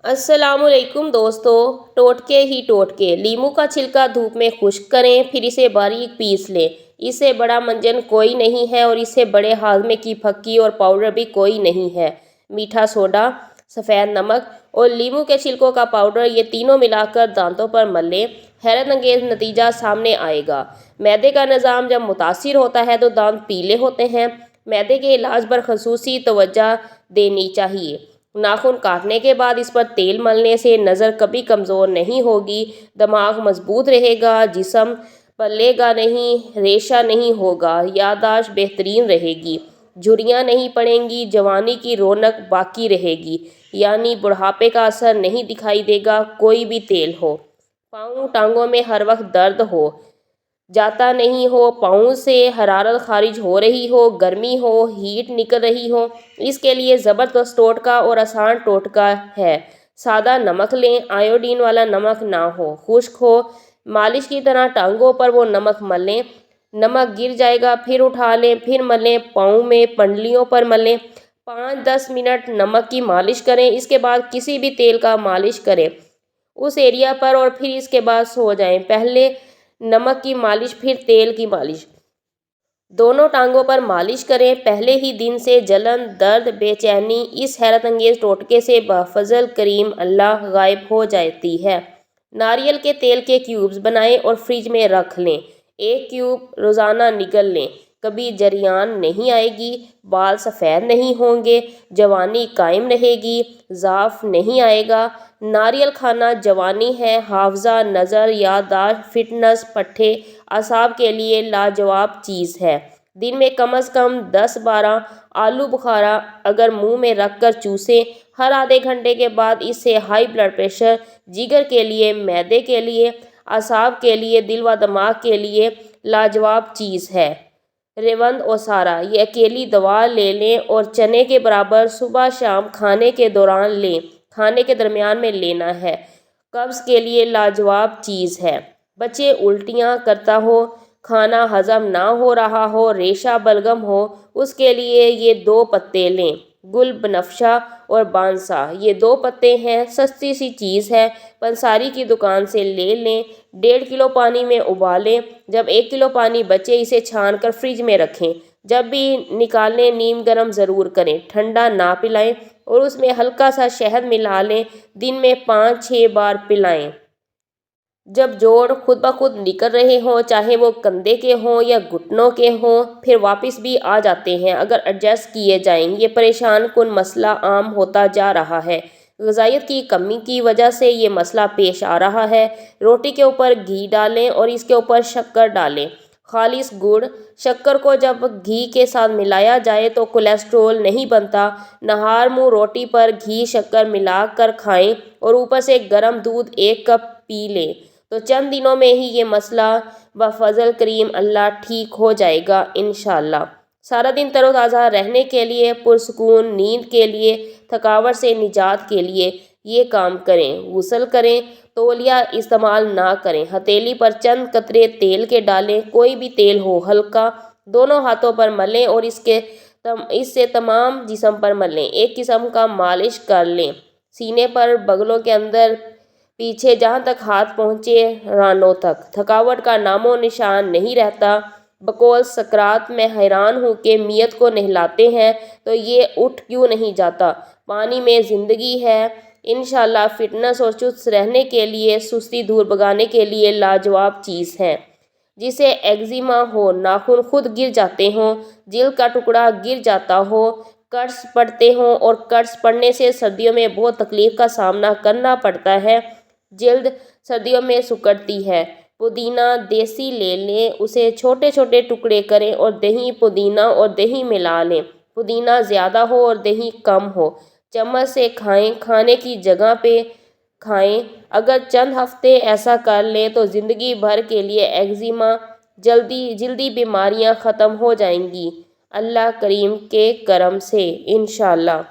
अस्सलाम वालेकुम दोस्तों। टोटके ही टोटके। लीमू का छिलका धूप में खुश्क करें, फिर इसे बारीक पीस लें। इससे बड़ा मंजन कोई नहीं है और इससे बड़े हाजमे की फक्की और पाउडर भी कोई नहीं है। मीठा सोडा, सफ़ेद नमक और लीमू के छिलकों का पाउडर, ये तीनों मिलाकर दांतों पर मल लें। हैरत अंगेज़ नतीजा सामने आएगा। मैदे का निज़ाम जब मुतासिर होता है तो दांत पीले होते हैं। मैदे के इलाज पर खसूसी तवज्जो देनी चाहिए। नाखून काटने के बाद इस पर तेल मलने से नज़र कभी कमज़ोर नहीं होगी, दिमाग मजबूत रहेगा, जिस्म पलेगा नहीं, रेशा नहीं होगा, याददाश्त बेहतरीन रहेगी, झुर्रियाँ नहीं पड़ेंगी, जवानी की रौनक बाकी रहेगी, यानी बुढ़ापे का असर नहीं दिखाई देगा। कोई भी तेल हो, पाँव टांगों में हर वक्त दर्द हो, जाता नहीं हो, पाँव से हरारत खारिज हो रही हो, गर्मी हो, हीट निकल रही हो, इसके लिए ज़बरदस्त टोटका और आसान टोटका है। सादा नमक लें, आयोडीन वाला नमक ना हो, खुश्क हो, मालिश की तरह टांगों पर वो नमक मलें। नमक गिर जाएगा, फिर उठा लें, फिर मलें। पाँव में पंडलियों पर मलें। 5-10 मिनट नमक की मालिश करें। इसके बाद किसी भी तेल का मालिश करें उस एरिया पर और फिर इसके बाद सो जाएं। पहले नमक की मालिश, फिर तेल की मालिश, दोनों टांगों पर मालिश करें। पहले ही दिन से जलन, दर्द, बेचैनी इस हैरत अंगेज़ टोटके से बफज़ल करीम अल्लाह गायब हो जाती है। नारियल के तेल के क्यूब्स बनाएं और फ्रिज में रख लें। 1 क्यूब रोज़ाना निगल लें। कभी जरियान नहीं आएगी, बाल सफ़ेद नहीं होंगे, जवानी कायम रहेगी, ज़ाफ़ नहीं आएगा। नारियल खाना जवानी है, हाफ़ज़ा, नज़र, याददाश्त, फिटनेस, पट्ठे, असाब के लिए लाजवाब चीज़ है। दिन में कम से कम 10-12 आलू बुखारा अगर मुंह में रख कर चूसें। हर आधे घंटे के बाद इससे हाई ब्लड प्रेशर, जिगर के लिए, मैदे के लिए, असाब के लिए, दिल व दिमाग के लिए लाजवाब चीज़ है। रेवंद ओसारा, ये अकेली दवा ले लें और चने के बराबर सुबह शाम खाने के दौरान लें। खाने के दरमियान में लेना है। कब्ज़ के लिए लाजवाब चीज़ है। बच्चे उल्टियाँ करता हो, खाना हज़म ना हो रहा हो, रेशा बलगम हो, उसके लिए ये 2 पत्ते लें। गुल बनफशा और बांसा, ये 2 पत्ते हैं, सस्ती सी चीज़ है, पंसारी की दुकान से ले लें। 1.5 किलो पानी में उबालें। जब 1 किलो पानी बचे इसे छान कर फ्रिज में रखें। जब भी निकालें नीम गर्म ज़रूर करें, ठंडा ना पिलाएं और उसमें हल्का सा शहद मिला लें। दिन में 5-6 बार पिलाएं। जब जोड़ खुद ब खुद निकल रहे हों, चाहे वो कंधे के हों या घुटनों के हों, फिर वापस भी आ जाते हैं अगर एडजस्ट किए जाएं। ये परेशान कुन मसला आम होता जा रहा है। ग़िज़ाइयत की कमी की वजह से ये मसला पेश आ रहा है। रोटी के ऊपर घी डालें और इसके ऊपर शक्कर डालें, खालिस गुड़। शक्कर को जब घी के साथ मिलाया जाए तो कोलेस्ट्रोल नहीं बनता। नहार मुँह रोटी पर घी शक्कर मिला कर खाएं और ऊपर से गर्म दूध 1 कप पी लें तो चंद दिनों में ही ये मसला बफज़ल करीम अल्लाह ठीक हो जाएगा इंशाअल्लाह। सारा दिन तरोताज़ा रहने के लिए, पुरसुकून नींद के लिए, थकावट से निजात के लिए ये काम करें। गुस्ल करें, तौलिया इस्तेमाल ना करें। हथेली पर चंद कतरे तेल के डालें, कोई भी तेल हो, हल्का, दोनों हाथों पर मलें और इससे तमाम जिस्म पर मलें। एक किस्म का मालिश कर लें, सीने पर, बगलों के अंदर, पीछे, जहाँ तक हाथ पहुँचे, रानों तक। थकावट का नामो निशान नहीं रहता। बकौल सकरात, मैं हैरान हूँ कि मियत को नहलाते हैं तो ये उठ क्यों नहीं जाता। पानी में ज़िंदगी है। इंशाअल्लाह फिटनेस और चुस्त रहने के लिए, सुस्ती दूर भगाने के लिए लाजवाब चीज़ है। जिसे एक्जिमा हो, नाखून खुद गिर जाते हों, जिल्द का टुकड़ा गिर जाता हो, कट्स पड़ते हों और कट्स पड़ने से सर्दियों में बहुत तकलीफ़ का सामना करना पड़ता है। जल्द सर्दियों में सिकुड़ती है। पुदीना देसी ले लें, उसे छोटे छोटे टुकड़े करें और दही, पुदीना और दही मिला लें। पुदीना ज़्यादा हो और दही कम हो। चम्मच से खाएं, खाने की जगह पे खाएं। अगर चंद हफ्ते ऐसा कर लें तो ज़िंदगी भर के लिए एक्जिमा, जल्दी बीमारियां ख़त्म हो जाएंगी अल्लाह करीम के करम से इंशाअल्लाह।